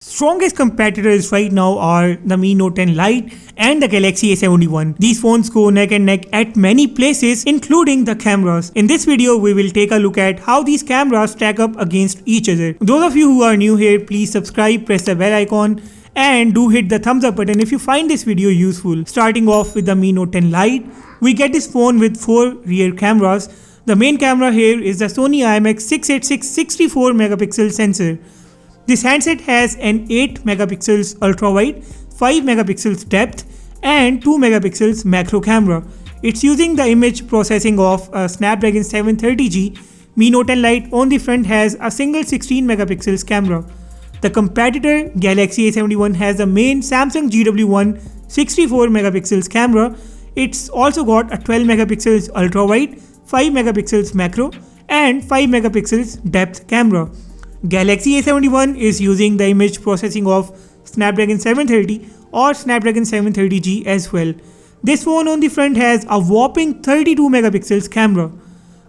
Strongest competitors right now are the Mi Note 10 Lite and the Galaxy A71. These phones go neck and neck at many places, including the cameras. In this video, we will take a look at how these cameras stack up against each other. Those of you who are new here, please subscribe, press the bell icon, and do hit the thumbs up button if you find this video useful. Starting off with the Mi Note 10 Lite, we get this phone with 4 rear cameras. The main camera here is the Sony IMX686 64 megapixel sensor. This handset has an 8 megapixels ultra-wide, 5 megapixels depth and 2 megapixels macro camera. It's using the image processing of a Snapdragon 730G. Mi Note 10 Lite on the front has a single 16 megapixels camera. The competitor Galaxy A71 has the main Samsung GW1 64 megapixels camera. It's also got a 12 megapixels ultra-wide, 5 megapixels macro and 5 megapixels depth camera. Galaxy A71 is using the image processing of Snapdragon 730 or Snapdragon 730G as well. This phone on the front has a whopping 32 megapixels camera.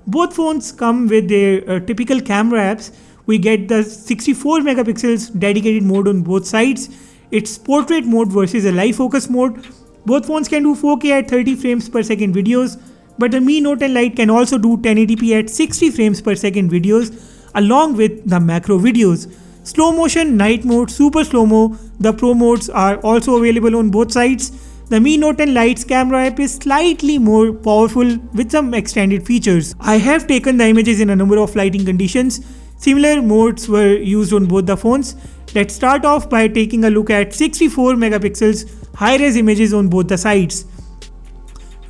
Both phones come with their typical camera apps. We get the 64 megapixels dedicated mode on both sides. It's portrait mode versus a live focus mode. Both phones can do 4K at 30 frames per second videos, but the Mi Note 10 Lite can also do 1080p at 60 frames per second videos, along with the macro videos. Slow motion, night mode, super slow-mo, the pro modes are also available on both sides. The Mi Note 10 Lite's camera app is slightly more powerful with some extended features. I have taken the images in a number of lighting conditions. Similar modes were used on both the phones. Let's start off by taking a look at 64 megapixels high-res images on both the sides.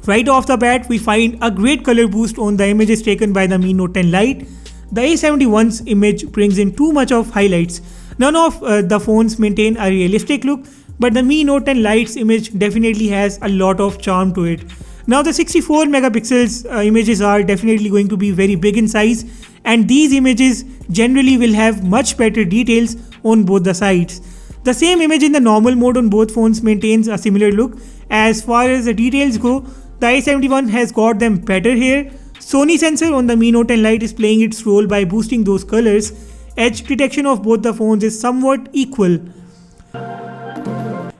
Right off the bat, we find a great color boost on the images taken by the Mi Note 10 Lite. The A71's image brings in too much of highlights. None of the phones maintain a realistic look, but the Mi Note 10 Lite's image definitely has a lot of charm to it. Now the 64 megapixels images are definitely going to be very big in size, and these images generally will have much better details on both the sides. The same image in the normal mode on both phones maintains a similar look. As far as the details go, the A71 has got them better here. Sony sensor on the Mi Note 10 Lite is playing its role by boosting those colors. Edge detection of both the phones is somewhat equal.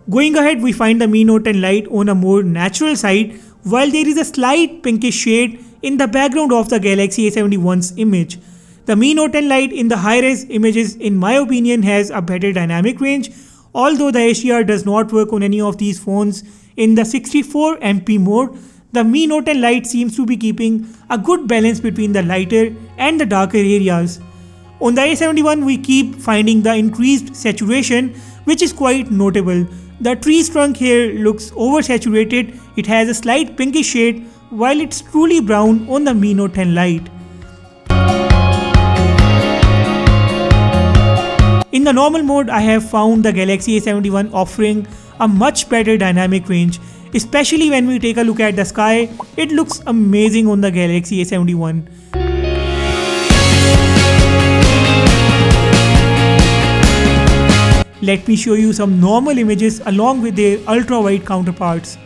Going ahead, we find the Mi Note 10 Lite on a more natural side, while there is a slight pinkish shade in the background of the Galaxy A71's image. The Mi Note 10 Lite in the high-res images, in my opinion, has a better dynamic range, although the HDR does not work on any of these phones. In the 64MP mode, the Mi Note 10 Lite seems to be keeping a good balance between the lighter and the darker areas. On the A71, we keep finding the increased saturation, which is quite notable. The tree's trunk here looks oversaturated. It has a slight pinkish shade, while it's truly brown on the Mi Note 10 Lite. In the normal mode, I have found the Galaxy A71 offering a much better dynamic range. Especially when we take a look at the sky, it looks amazing on the Galaxy A71. Let me show you some normal images along with their ultra-wide counterparts.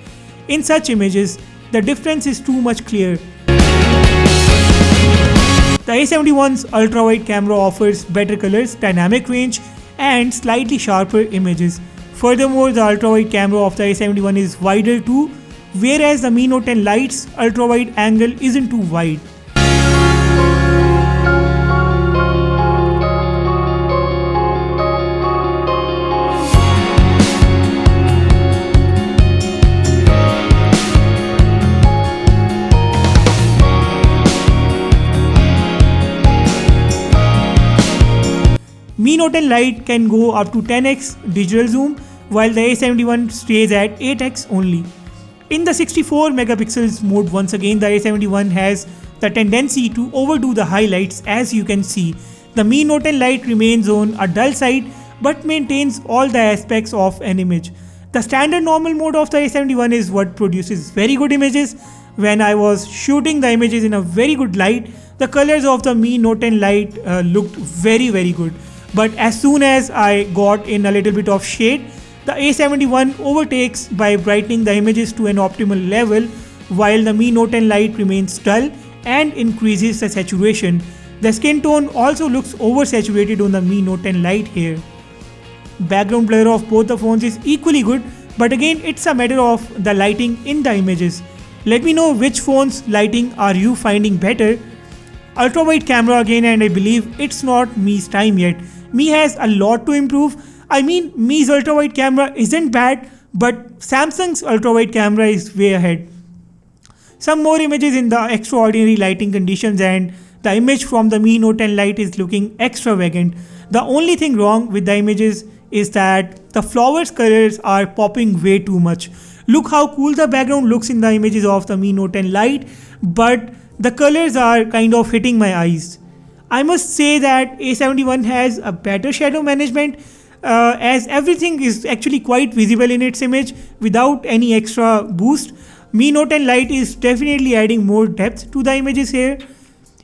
In such images, the difference is too much clear. The A71's ultra-wide camera offers better colors, dynamic range, and slightly sharper images. Furthermore, the ultra-wide camera of the A71 is wider too, whereas the Mi Note 10 Lite's ultra-wide angle isn't too wide. Mi Note 10 Lite can go up to 10x digital zoom, while the A71 stays at 8x only. In the 64 megapixels mode, once again the A71 has the tendency to overdo the highlights, as you can see. The Mi Note 10 Lite remains on a dull side but maintains all the aspects of an image. The standard normal mode of the A71 is what produces very good images. When I was shooting the images in a very good light, the colors of the Mi Note 10 Lite looked very good. But as soon as I got in a little bit of shade, the A71 overtakes by brightening the images to an optimal level, while the Mi Note 10 Lite remains dull and increases the saturation. The skin tone also looks oversaturated on the Mi Note 10 Lite here. background blur of both the phones is equally good, but again it's a matter of the lighting in the images. Let me know which phone's lighting are you finding better. Ultra wide camera again, and I believe it's not Mi's time yet. Mi has a lot to improve. I mean, Mi's ultra wide camera isn't bad, but Samsung's ultra wide camera is way ahead. Some more images in the extraordinary lighting conditions, and the image from the Mi Note 10 Lite is looking extravagant. The only thing wrong with the images is that the flowers colors are popping way too much. Look how cool the background looks in the images of the Mi Note 10 Lite, but the colors are kind of hitting my eyes. I must say that A71 has a better shadow management, as everything is actually quite visible in its image without any extra boost. Mi Note 10 Lite is definitely adding more depth to the images here.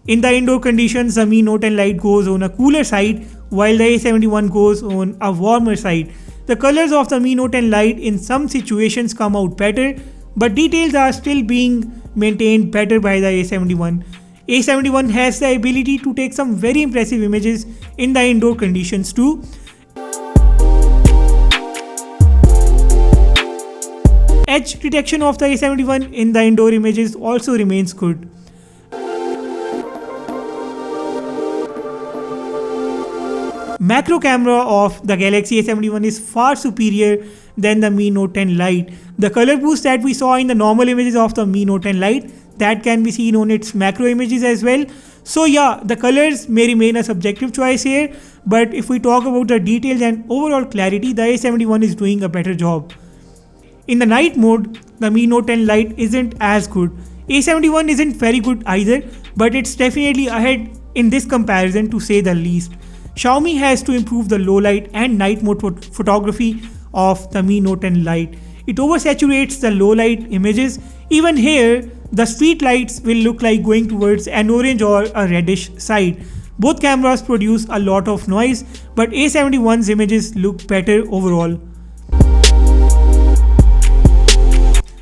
In the indoor conditions, the Mi Note 10 Lite goes on a cooler side while the A71 goes on a warmer side. The colors of the Mi Note 10 Lite in some situations come out better, but details are still being maintained better by the A71. A71 has the ability to take some very impressive images in the indoor conditions too. Edge detection of the A71 in the indoor images also remains good. Macro camera of the Galaxy A71 is far superior than the Mi Note 10 Lite. The color boost that we saw in the normal images of the Mi Note 10 Lite, that can be seen on its macro images as well. So yeah, the colors may remain a subjective choice here, but if we talk about the details and overall clarity, the A71 is doing a better job. In the night mode, the Mi Note 10 Lite isn't as good. A71 isn't very good either, but it's definitely ahead in this comparison to say the least. Xiaomi has to improve the low light and night mode photography of the Mi Note 10 Lite. It oversaturates the low light images. Even here, the street lights will look like going towards an orange or a reddish side. Both cameras produce a lot of noise, but A71's images look better overall.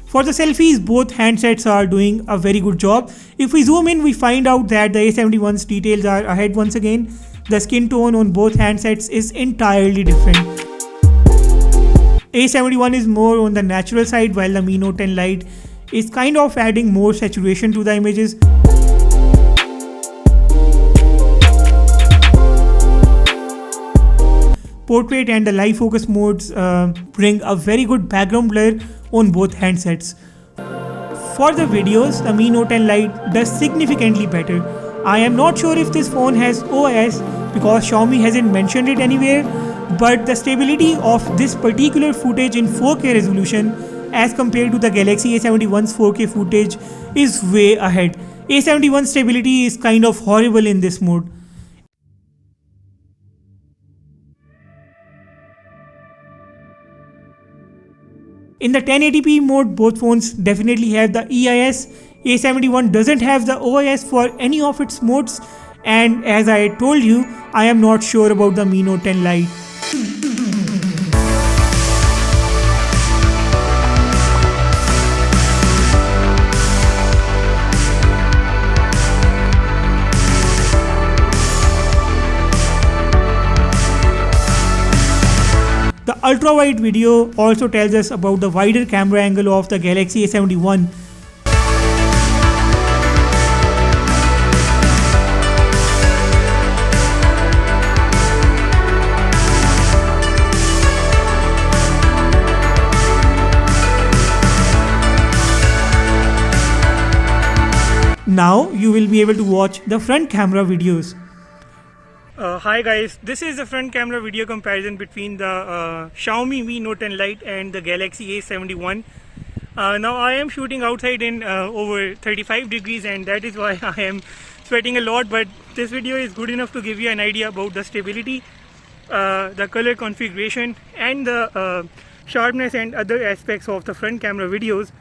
For the selfies, both handsets are doing a very good job. If we zoom in, we find out that the A71's details are ahead once again. The skin tone on both handsets is entirely different. A71 is more on the natural side, while the Mi Note 10 Lite is kind of adding more saturation to the images. Portrait and the live focus modes bring a very good background blur on both handsets. For the videos, the Mi Note 10 Lite does significantly better. I am not sure if this phone has OIS because Xiaomi hasn't mentioned it anywhere, but the stability of this particular footage in 4K resolution as compared to the Galaxy A71's 4K footage is way ahead. A71 stability is kind of horrible in this mode. In the 1080p mode, both phones definitely have the EIS. A71 doesn't have the OIS for any of its modes, and as I told you, I am not sure about the Mi Note 10 Lite. The ultra-wide video also tells us about the wider camera angle of the Galaxy A71. Now you will be able to watch the front camera videos. Hi guys, this is the front camera video comparison between the Xiaomi Mi Note 10 Lite and the Galaxy A71. Now I am shooting outside in over 35 degrees, and that is why I am sweating a lot, but this video is good enough to give you an idea about the stability, the color configuration, and the sharpness and other aspects of the front camera videos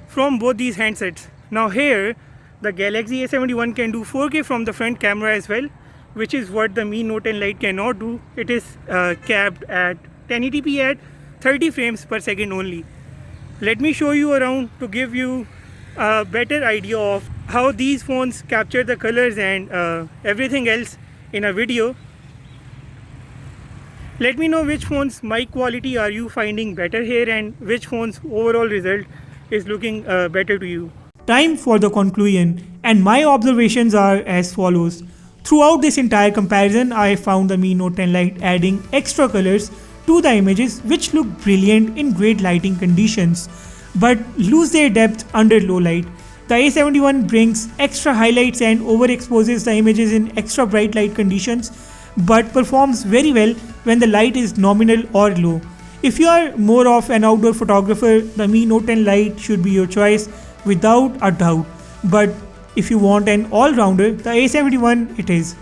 from both these handsets. Now here, the Galaxy A71 can do 4K from the front camera as well, which is what the Mi Note 10 Lite cannot do. It is capped at 1080p at 30 frames per second only. Let me show you around to give you a better idea of how these phones capture the colors and everything else in a video. Let me know which phone's mic quality are you finding better here and which phone's overall result is looking better to you. Time for the conclusion, and my observations are as follows. Throughout this entire comparison, I found the Mi Note 10 Lite adding extra colors to the images which look brilliant in great lighting conditions but lose their depth under low light. The A71 brings extra highlights and overexposes the images in extra bright light conditions but performs very well when the light is nominal or low. If you are more of an outdoor photographer, the Mi Note 10 Lite should be your choice without a doubt. But if you want an all-rounder, the A71 it is.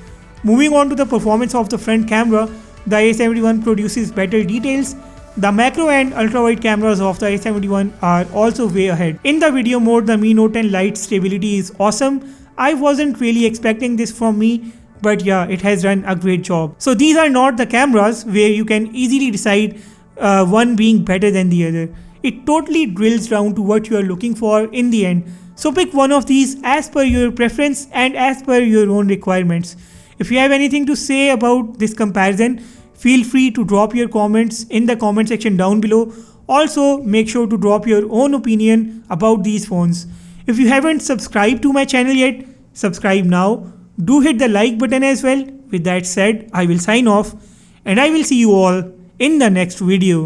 Moving on to the performance of the front camera, the A71 produces better details. The macro and ultra-wide cameras of the A71 are also way ahead. In the video mode, the Mi Note 10 Lite stability is awesome. I wasn't really expecting this from me, but yeah, it has done a great job. So these are not the cameras where you can easily decide one being better than the other. It totally drills down to what you are looking for in the end. So pick one of these as per your preference and as per your own requirements. If you have anything to say about this comparison, feel free to drop your comments in the comment section down below. Also, make sure to drop your own opinion about these phones. If you haven't subscribed to my channel yet, subscribe now. Do hit the like button as well. With that said, I will sign off and I will see you all in the next video.